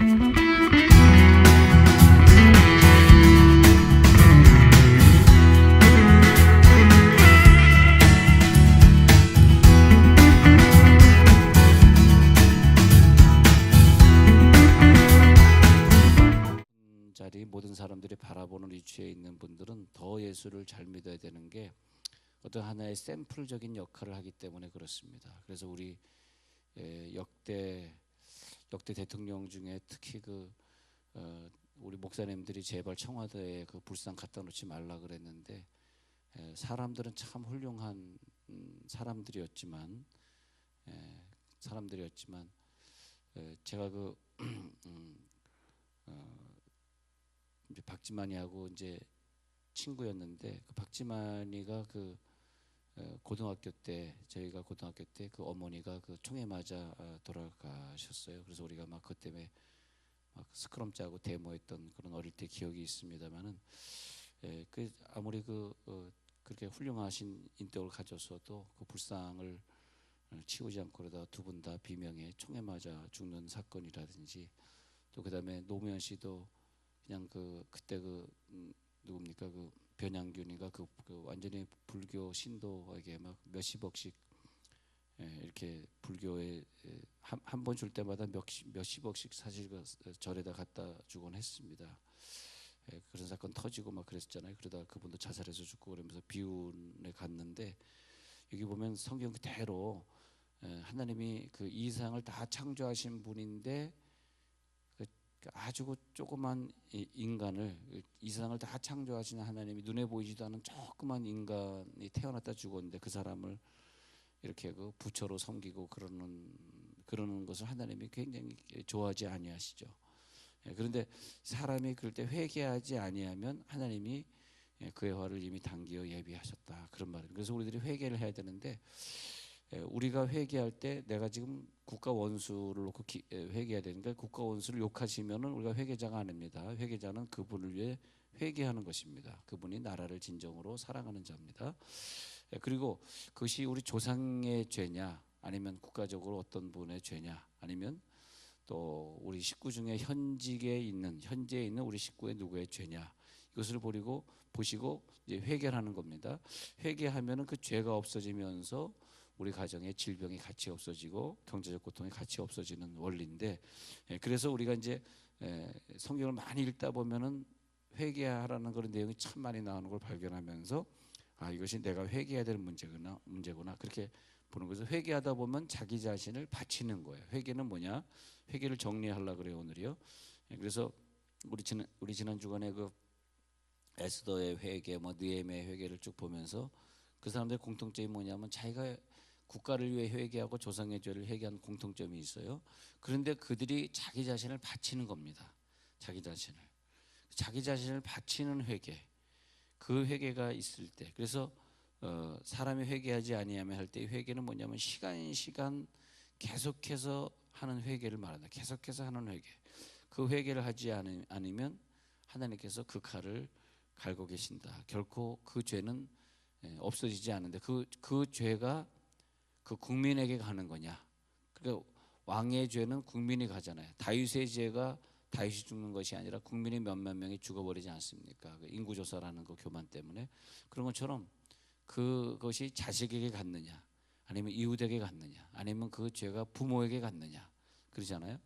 자리 모든 사람들이 바라보는 위치에 있는 분들은 더 예수를 잘 믿어야 되는 게 어떤 하나의 샘플적인 역할을 하기 때문에 그렇습니다. 그래서 우리 역대 대통령 중에 특히 우리 목사님들이 제발 청와대에 그 불상 갖다 놓지 말라 그랬는데 사람들은 참 훌륭한 사람들이었지만 제가 이제 박지만이하고 이제 친구였는데 그 박지만이가 고등학교 때 저희가 고등학교 때 그 어머니가 그 총에 맞아 돌아가셨어요. 그래서 우리가 막 그것 때문에 막 스크럼 짜고 데모했던 그런 어릴 때 기억이 있습니다만은 아무리 그렇게 훌륭하신 인격을 가졌어도 그 불상을 치우지 않고 그러다 두 분 다 비명에 총에 맞아 죽는 사건이라든지 또 그다음에 노무현 씨도 그냥 그때 누굽니까 변양균이가 완전히 불교 신도에게 막 몇십억씩 이렇게 불교에 한 번 줄 때마다 몇십억씩 사실 절에다 갖다 주곤 했습니다. 그런 사건 터지고 막 그랬잖아요. 그러다 그분도 자살해서 죽고 그러면서 비운에 갔는데 여기 보면 성경 그대로 하나님이 이 세상을 다 창조하신 분인데 아주 조그만 인간을 이 세상을 다 창조하시는 하나님이 눈에 보이지도 않은 조그만 인간이 태어났다 죽었는데 그 사람을 이렇게 부처로 섬기고 그러는 것을 하나님이 굉장히 좋아하지 아니하시죠. 그런데 사람이 그럴 때 회개하지 아니하면 하나님이 그의 화를 이미 당기어 예비하셨다 그런 말입니다. 그래서 우리들이 회개를 해야 되는데 우리가 회개할 때 내가 지금 국가 원수를 놓고 회개해야 되니까 국가 원수를 욕하시면은 우리가 회개자가 아닙니다. 회개자는 그분을 위해 회개하는 것입니다. 그분이 나라를 진정으로 사랑하는 자입니다. 그리고 그것이 우리 조상의 죄냐 아니면 국가적으로 어떤 분의 죄냐 아니면 또 우리 식구 중에 현지에 있는 우리 식구의 누구의 죄냐 이것을 보시고 이제 회개하는 겁니다. 회개하면은 그 죄가 없어지면서 우리 가정의 질병이 같이 없어지고 경제적 고통이 같이 없어지는 원리인데 그래서 우리가 이제 성경을 많이 읽다 보면은 회개하라는 그런 내용이 참 많이 나오는 걸 발견하면서 이것이 내가 회개해야 될 문제구나 그렇게 보는 거죠. 회개하다 보면 자기 자신을 바치는 거예요. 회개는 뭐냐? 회개를 정리하려고 그래요 오늘이요. 그래서 우리 지난 주간에 에스더의 회개, 느헤미야의 회개를 쭉 보면서 그 사람들의 공통점이 뭐냐면 자기가 국가를 위해 회개하고 조상의 죄를 회개한 공통점이 있어요. 그런데 그들이 자기 자신을 바치는 겁니다. 자기 자신을 바치는 회개, 그 회개가 있을 때 그래서 사람이 회개하지 아니하면 할 때 회개는 뭐냐면 시간 계속해서 하는 회개를 말한다. 계속해서 하는 회개. 그 회개를 하지 않으면 하나님께서 그 칼을 갈고 계신다. 결코 그 죄는 없어지지 않는데 그 죄가 그 국민에게 가는 거냐? 그러니까 왕의 죄는 국민이 가잖아요. 다윗의 죄가 다윗이 죽는 것이 아니라 국민이 몇몇 명이 죽어버리지 않습니까? 인구조사라는 그 교만 때문에 그런 것처럼 그것이 자식에게 갔느냐, 아니면 이웃에게 갔느냐, 아니면 그 죄가 부모에게 갔느냐 그러잖아요.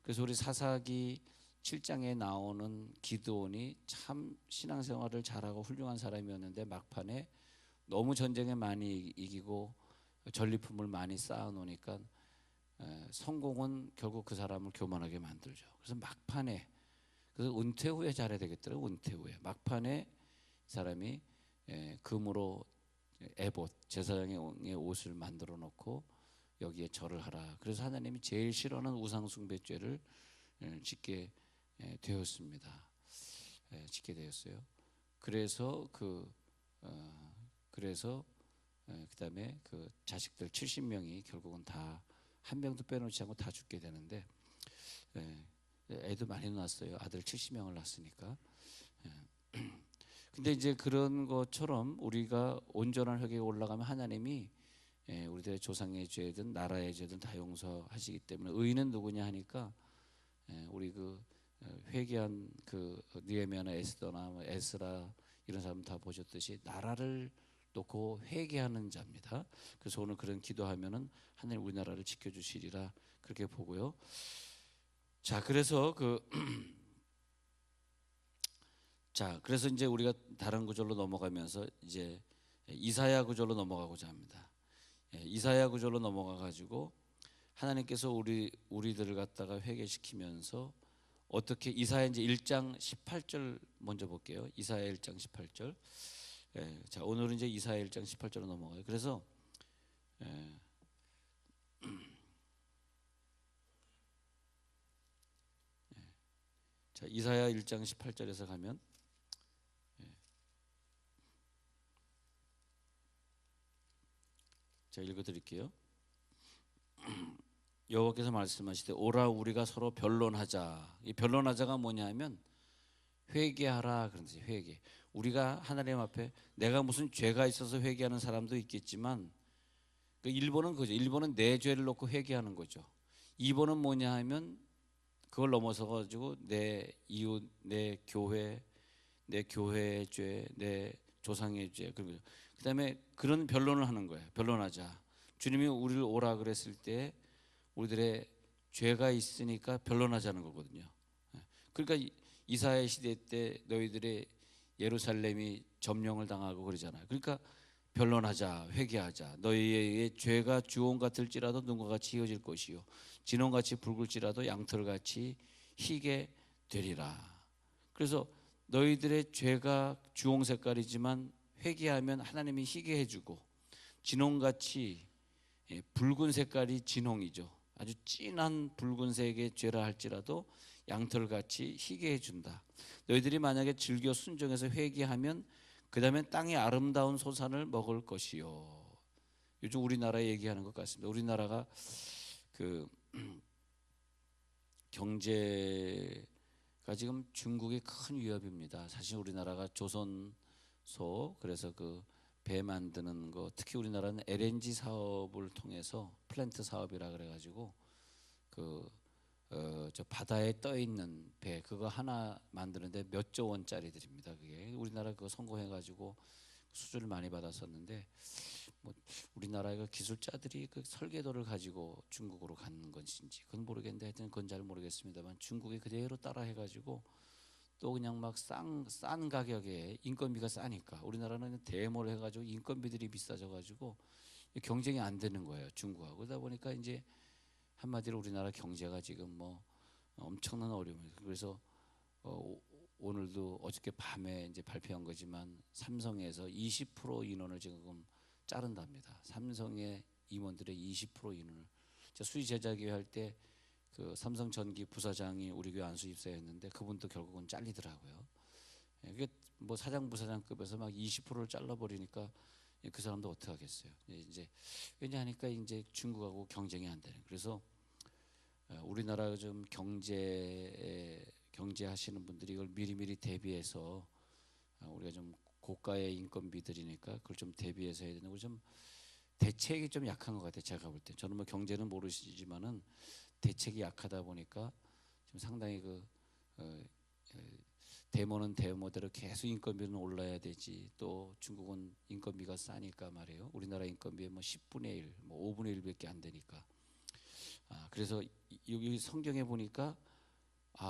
그래서 우리 사사기 7장에 나오는 기드온이 참 신앙생활을 잘하고 훌륭한 사람이었는데 막판에 너무 전쟁에 많이 이기고 전리품을 많이 쌓아놓으니까 성공은 결국 그 사람을 교만하게 만들죠. 그래서 막판에 은퇴 후에 잘해야 되겠더라고요. 은퇴 후에 막판에 사람이 금으로 에봇 제사장의 옷을 만들어 놓고 여기에 절을 하라. 그래서 하나님이 제일 싫어하는 우상 숭배죄를 짓게 되었습니다. 짓게 되었어요. 그래서 그다음에 그 자식들 70명이 결국은 다 한 명도 빼놓지 않고 다 죽게 되는데 애도 많이 낳았어요. 아들 70명을 낳았으니까. 근데 이제 그런 것처럼 우리가 온전한 회개가 올라가면 하나님이 우리들의 조상의 죄든 나라의 죄든 다 용서하시기 때문에 의인은 누구냐 하니까 우리 그 회개한 그 느헤미야나 에스더나 뭐 에스라 이런 사람 다 보셨듯이 나라를 놓고 회개하는 자입니다. 그래서 오늘 그런 기도하면은 하나님 우리나라를 지켜주시리라 그렇게 보고요. 자, 그래서 그래서 이제 우리가 다른 구절로 넘어가면서 이제 이사야 구절로 넘어가고자 합니다. 이사야 구절로 넘어가 가지고 하나님께서 우리들을 갖다가 회개시키면서 어떻게 이사야 이제 1장 18절 먼저 볼게요. 이사야 1장 18절. 자, 오늘은 이제 이사야 1장 18절로 넘어가요. 그래서 자, 이사야 1장 18절에서 가면 제가 읽어드릴게요. 여호와께서 말씀하시되 오라 우리가 서로 변론하자. 이 변론하자가 뭐냐면 회개하라 그런 뜻이에요. 회개. 우리가 하나님 앞에 내가 무슨 죄가 있어서 회개하는 사람도 있겠지만 그 1번은 그죠. 1번은 내 죄를 놓고 회개하는 거죠. 2번은 뭐냐 하면 그걸 넘어서 가지고 내 이웃, 내 교회, 내 교회의 죄, 내 조상의 죄 그런 거죠. 그다음에 그런 변론을 하는 거예요. 변론하자. 주님이 우리를 오라 그랬을 때 우리들의 죄가 있으니까 변론하자는 거거든요. 그러니까 이사야 시대 때 너희들의 예루살렘이 점령을 당하고 그러잖아요. 그러니까 변론하자, 회개하자. 너희의 죄가 주홍 같을지라도 눈과 같이 희어질 것이요 진홍같이 붉을지라도 양털같이 희게 되리라. 그래서 너희들의 죄가 주홍 색깔이지만 회개하면 하나님이 희게 해주고 진홍같이 붉은 색깔이 진홍이죠. 아주 진한 붉은색의 죄라 할지라도 양털같이 희게 해준다. 너희들이 만약에 즐겨 순종해서 회개하면 그 다음에 땅의 아름다운 소산을 먹을 것이요. 요즘 우리나라 얘기하는 것 같습니다. 우리나라가 그 경제가 지금 중국의 큰 위협입니다. 사실 우리나라가 조선소 그래서 그 배 만드는 거 특히 우리나라는 LNG 사업을 통해서 플랜트 사업이라 그래가지고 저 바다에 떠 있는 배 그거 하나 만드는데 몇 조 원짜리들입니다. 그게 우리나라 그거 성공해가지고 수주를 많이 받았었는데 뭐 우리나라의 그 기술자들이 그 설계도를 가지고 중국으로 가는 것인지 그건 모르겠는데 하여튼 그건 잘 모르겠습니다만 중국이 그대로 따라해가지고 또 그냥 막 싼 가격에 인건비가 싸니까 우리나라는 대모를 해가지고 인건비들이 비싸져가지고 경쟁이 안 되는 거예요 중국하고. 그러다 보니까 이제 한마디로 우리나라 경제가 지금 뭐 엄청난 어려움이에요. 그래서 오늘도 어저께 밤에 이제 발표한 거지만 삼성에서 20% 인원을 지금 자른답니다. 삼성의 임원들의 20% 인원을. 수의 제자교회 할 때 그 삼성전기 부사장이 우리 교회 안수 입사했는데 그분도 결국은 잘리더라고요. 이게 뭐 사장 부사장급에서 막 20%를 잘라버리니까 그 사람도 어떻게 하겠어요. 이제 왜냐하니까 이제 중국하고 경쟁이 안 되는. 그래서 우리나라 좀 경제하시는 분들이 이걸 미리미리 대비해서 우리가 좀 고가의 인건비들이니까 그걸 좀 대비해서 해야 되는 거 좀 대책이 좀 약한 것 같아요. 제가 볼 때 저는 뭐 경제는 모르시지만은 대책이 약하다 보니까 지금 상당히 데모는 데모대로 계속 인건비는 올라야 되지. 또 중국은 인건비가 싸니까 말이에요. 우리나라 인건비의 뭐 10분의 1, 뭐 5분의 1밖에 안 되니까. 그래서 여기 성경에 보니까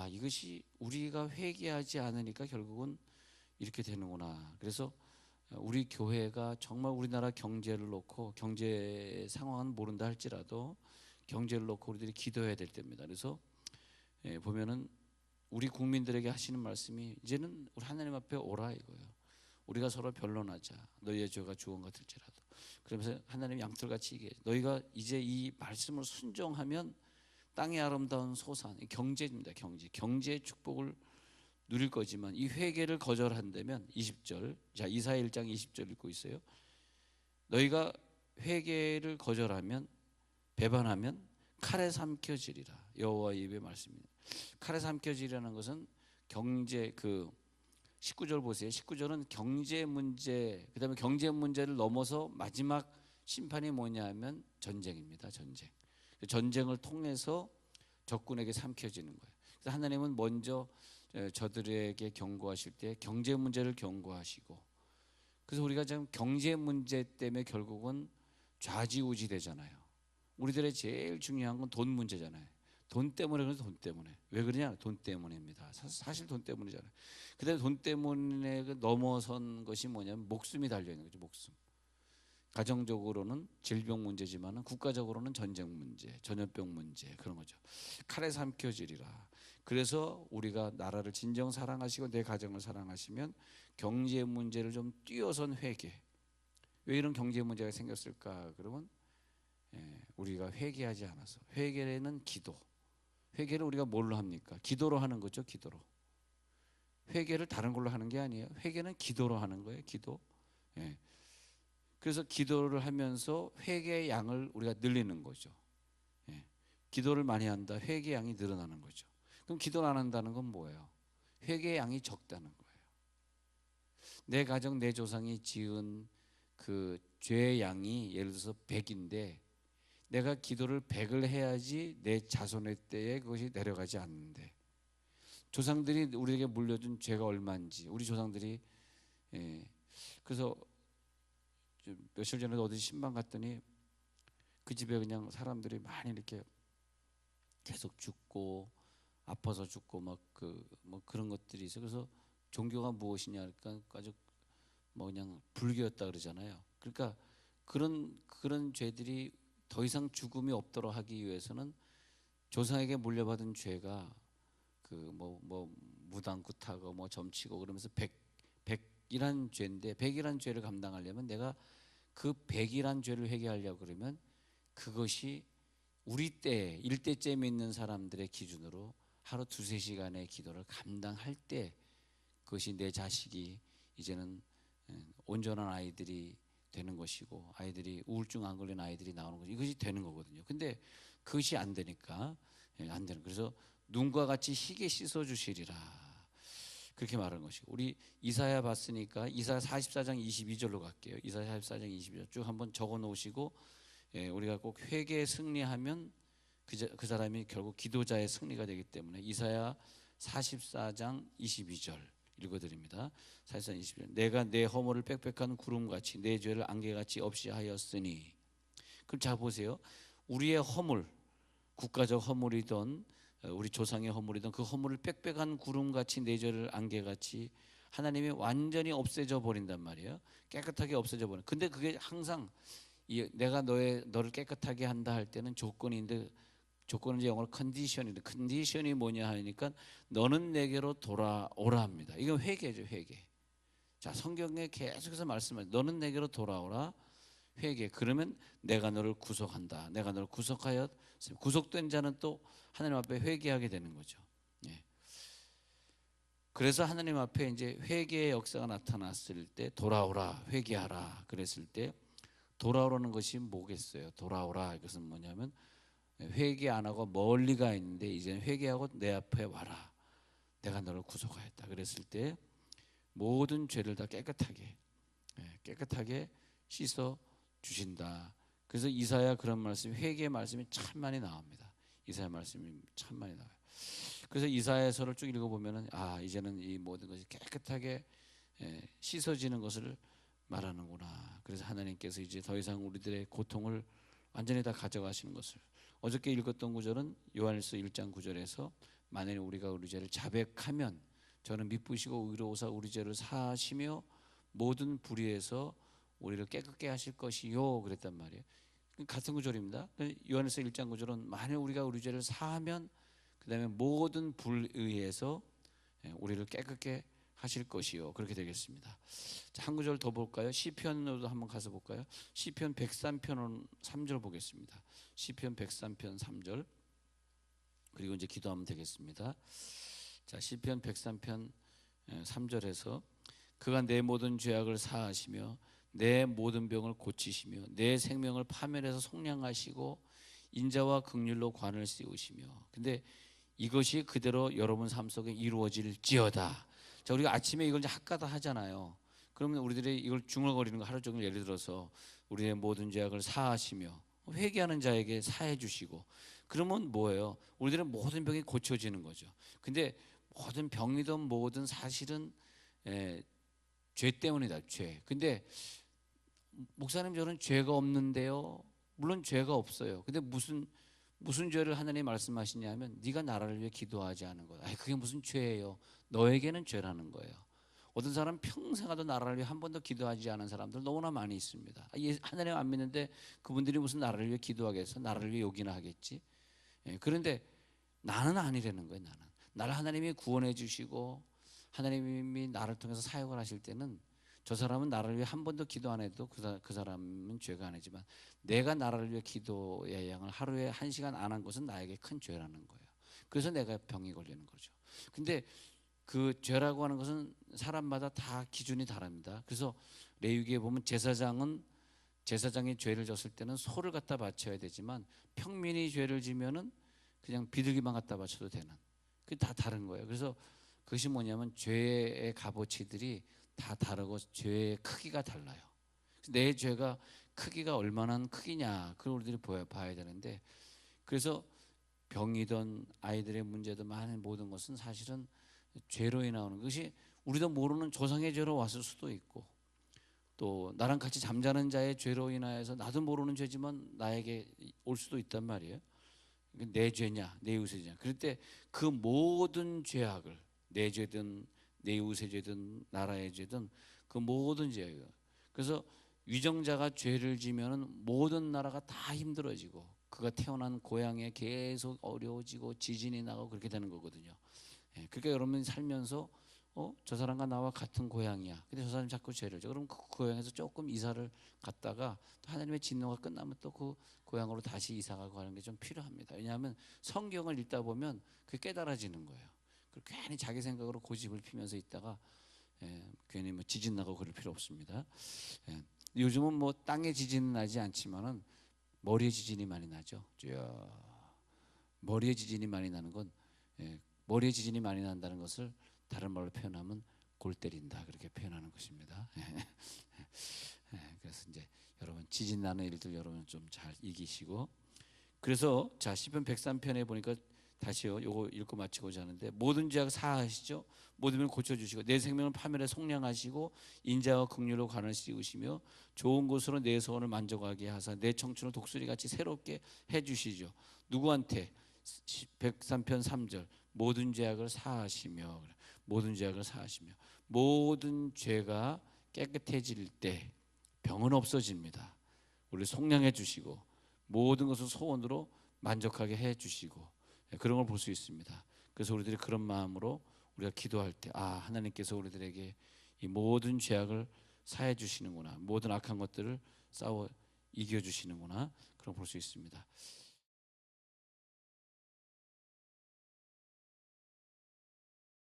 이것이 우리가 회개하지 않으니까 결국은 이렇게 되는구나. 그래서 우리 교회가 정말 우리나라 경제를 놓고 경제 상황은 모른다 할지라도 경제를 놓고 우리들이 기도해야 될 때입니다. 그래서 보면은 우리 국민들에게 하시는 말씀이 이제는 우리 하나님 앞에 오라 이거예요. 우리가 서로 변론하자. 너희의 죄가 주홍 같을지라도. 그러면서 하나님 양털같이 이게 너희가 이제 이 말씀을 순종하면 땅의 아름다운 소산 경제입니다. 경제의 축복을 누릴 거지만 이 회개를 거절한다면 20절 자 이사야 1장 20절 읽고 있어요. 너희가 회개를 거절하면 배반하면 칼에 삼켜지리라. 여호와의 입의 말씀입니다. 칼에 삼켜지리라는 것은 경제 19절 보세요. 19절은 경제 문제 그다음에 경제 문제를 넘어서 마지막 심판이 뭐냐 하면 전쟁입니다. 전쟁을 통해서 적군에게 삼켜지는 거예요. 하나님은 먼저 저들에게 경고하실 때 경제 문제를 경고하시고, 그래서 우리가 지금 경제 문제 때문에 결국은 좌지우지 되잖아요. 우리들의 제일 중요한 건 돈 문제잖아요. 돈 때문에. 그래서 돈 때문에 왜 그러냐? 돈 때문입니다. 사실 돈 때문이잖아요. 근데 돈 때문에 넘어선 것이 뭐냐면 목숨이 달려 있는 거죠. 목숨. 가정적으로는 질병 문제지만은 국가적으로는 전쟁 문제, 전염병 문제, 그런 거죠. 칼에 삼켜지리라. 그래서 우리가 나라를 진정 사랑하시고 내 가정을 사랑하시면 경제 문제를 좀 뛰어선 회개. 왜 이런 경제 문제가 생겼을까? 그러면 우리가 회개하지 않아서. 회개는 기도. 회개를 우리가 뭘로 합니까? 기도로 하는 거죠. 기도로. 회개를 다른 걸로 하는 게 아니에요. 회개는 기도로 하는 거예요. 기도. 예. 그래서 기도를 하면서 회개의 양을 우리가 늘리는 거죠. 예. 기도를 많이 한다. 회개의 양이 늘어나는 거죠. 그럼 기도를 안 한다는 건 뭐예요? 회개의 양이 적다는 거예요. 내 가정, 내 조상이 지은 그 죄의 양이 예를 들어서 100인데 내가 기도를 100을 해야지 내 자손의 때에 그것이 내려가지 않는데, 조상들이 우리에게 물려준 죄가 얼마인지 우리 조상들이, 그래서 며칠 전에 어디 신방 갔더니 그 집에 그냥 사람들이 많이 이렇게 계속 죽고 아파서 죽고 막 뭐 그런 것들이 있어. 그래서 종교가 무엇이냐 그러니까 아주 뭐 그냥 불교였다 그러잖아요. 그러니까 그런 죄들이 더 이상 죽음이 없도록 하기 위해서는 조상에게 물려받은 죄가 그 뭐 무당굿하고 뭐 점치고 그러면서 백이란 죄인데, 백이란 죄를 감당하려면 내가 그 백이란 죄를 회개하려고 그러면 그것이 우리 때 일대쯤에 있는 사람들의 기준으로 하루 2-3시간의 기도를 감당할 때 그것이 내 자식이 이제는 온전한 아이들이 되는 것이고, 아이들이 우울증 안 걸린 아이들이 나오는 것이, 이것이 되는 거거든요. 근데 그것이 안 되니까 안 되는. 그래서 눈과 같이 희게 씻어 주시리라 그렇게 말하는 것이고, 우리 이사야 봤으니까 이사야 44장 22절로 갈게요. 이사야 44장 22절 쭉 한번 적어 놓으시고, 우리가 꼭 회개에 승리하면 그 사람이 결국 기도자의 승리가 되기 때문에 이사야 44장 22절 읽어드립니다. 44장 22절. 내가 내 허물을 빽빽한 구름같이 내 죄를 안개같이 없이 하였으니. 그럼 자 보세요. 우리의 허물, 국가적 허물이든 우리 조상의 허물이든 그 허물을 빽빽한 구름같이 내 죄를 안개같이 하나님이 완전히 없애져 버린단 말이에요. 깨끗하게 없애져 버려. 근데 그게 항상 내가 너를 깨끗하게 한다 할 때는 조건인데, 조건은 이제 영어로 컨디션인데, 컨디션이 뭐냐 하니까 너는 내게로 돌아오라 합니다. 이건 회개죠, 회개. 자, 성경에 계속해서 말씀하죠. 너는 내게로 돌아오라. 회개. 그러면 내가 너를 구속한다. 내가 너를 구속하여, 구속된 자는 또 하나님 앞에 회개하게 되는 거죠. 예. 그래서 하나님 앞에 이제 회개의 역사가 나타났을 때 돌아오라, 회개하라 그랬을 때, 돌아오라는 것이 뭐겠어요? 돌아오라 이것은 뭐냐면 회개 안 하고 멀리 가 있는데 이제 회개하고 내 앞에 와라. 내가 너를 구속하였다. 그랬을 때 모든 죄를 다 깨끗하게 씻어 주신다. 그래서 이사야 그런 말씀, 회개의 말씀이 참 많이 나옵니다. 이사야 말씀이 참 많이 나와요. 그래서 이사야서를 쭉 읽어보면은 이제는 이 모든 것이 깨끗하게 씻어지는 것을 말하는구나. 그래서 하나님께서 이제 더 이상 우리들의 고통을 완전히 다 가져가시는 것을, 어저께 읽었던 구절은 요한일서 1장 9절에서 만일 우리가 우리 죄를 자백하면 저는 미쁘시고 의로우사 우리 죄를 사하시며 모든 불의에서 우리를 깨끗게 하실 것이요 그랬단 말이에요. 같은 구절입니다. 요한일서 1장 9절은 만일 우리가 우리 죄를 사하면 그 다음에 모든 불의에서 우리를 깨끗게 하실 것이요 그렇게 되겠습니다. 자, 한 구절 더 볼까요? 시편으로도 한번 가서 볼까요? 시편 103편 3절 보겠습니다. 시편 103편 3절. 그리고 이제 기도하면 되겠습니다. 자, 시편 103편 3절에서 그가 내 모든 죄악을 사하시며 내 모든 병을 고치시며 내 생명을 파멸해서 속량하시고 인자와 긍휼로 관을 씌우시며. 근데 이것이 그대로 여러분 삶 속에 이루어질지어다. 자, 우리가 아침에 이걸 이제 학가다 하잖아요. 그러면 우리들이 이걸 중얼거리는 거 하루 종일, 예를 들어서 우리의 모든 죄악을 사하시며 회개하는 자에게 사해 주시고, 그러면 뭐예요? 우리들의 모든 병이 고쳐지는 거죠. 근데 모든 병이든 뭐든 사실은 에, 죄 때문이다. 죄. 근데 목사님 저는 죄가 없는데요. 물론 죄가 없어요. 근데 무슨 죄를 하나님 말씀하시냐면 네가 나라를 위해 기도하지 않은 거야. 아이 그게 무슨 죄예요? 너에게는 죄라는 거예요. 어떤 사람 평생 하도 나라를 위해 한 번도 기도하지 않은 사람들 너무나 많이 있습니다. 하나님 안 믿는데 그분들이 무슨 나라를 위해 기도하겠어? 나라를 위해 욕이나 하겠지? 예, 그런데 나는 아니라는 거예요. 나를 하나님이 구원해 주시고 하나님이 나를 통해서 사역을 하실 때는 저 사람은 나를 위해 한 번도 기도 안 해도 그 사람은 죄가 아니지만 내가 나를 위해 기도의 양을 하루에 1시간 안 한 것은 나에게 큰 죄라는 거예요. 그래서 내가 병이 걸리는 거죠. 근데 그 죄라고 하는 것은 사람마다 다 기준이 다릅니다. 그래서 레위기에 보면 제사장이 죄를 졌을 때는 소를 갖다 바쳐야 되지만 평민이 죄를 지면은 그냥 비둘기만 갖다 바쳐도 되는. 그게 다 다른 거예요. 그래서 그것이 뭐냐면 죄의 값어치들이 다 다르고 죄의 크기가 달라요. 내 죄가 크기가 얼마나 크기냐 그걸 우리들이 봐야 되는데 그래서 병이든 아이들의 문제든 많은 모든 것은 사실은 죄로 인하는 것이 우리도 모르는 조상의 죄로 왔을 수도 있고 또 나랑 같이 잠자는 자의 죄로 인하여서 나도 모르는 죄지만 나에게 올 수도 있단 말이에요. 내 죄냐 내 이웃의 죄냐 그럴 때 그 모든 죄악을 내 죄든 내 이웃의 죄든 나라의 죄든 그 모든 죄예요. 그래서 위정자가 죄를 지면은 모든 나라가 다 힘들어지고 그가 태어난 고향에 계속 어려워지고 지진이 나고 그렇게 되는 거거든요. 예, 그러니까 여러분 살면서 저 사람과 나와 같은 고향이야. 근데 저 사람이 자꾸 죄를 져. 그럼 그 고향에서 조금 이사를 갔다가 또 하나님의 진노가 끝나면 또 그 고향으로 다시 이사 가고 하는 게 좀 필요합니다. 왜냐하면 성경을 읽다 보면 그게 깨달아지는 거예요. 괜히 자기 생각으로 고집을 피면서 있다가 괜히 뭐 지진 나고 그럴 필요 없습니다. 예, 요즘은 뭐 땅에 지진은 나지 않지만은 머리에 지진이 많이 나죠. 머리에 지진이 많이 나는 건 머리에 지진이 많이 난다는 것을 다른 말로 표현하면 골 때린다 그렇게 표현하는 것입니다. 그래서 이제 여러분 지진 나는 일들 여러분 좀 잘 이기시고 그래서 자 시편 103편에 보니까 다시요 요거 읽고 마치고자 하는데 모든 죄악 사하시죠 모든 면 고쳐주시고 내 생명을 파멸에 속량하시고 인자와 긍휼로 관을 씌우시며 좋은 곳으로 내 소원을 만족하게 하사 내 청춘을 독수리같이 새롭게 해주시죠. 누구한테 103편 3절 모든 죄악을 사하시며 모든 죄악을 사하시며 모든 죄가 깨끗해질 때 병은 없어집니다. 우리 속량해 주시고 모든 것을 소원으로 만족하게 해 주시고 그런 걸 볼 수 있습니다. 그래서 우리들이 그런 마음으로 우리가 기도할 때 하나님께서 우리들에게 이 모든 죄악을 사해 주시는구나 모든 악한 것들을 싸워 이겨 주시는구나 그런 걸 볼 수 있습니다.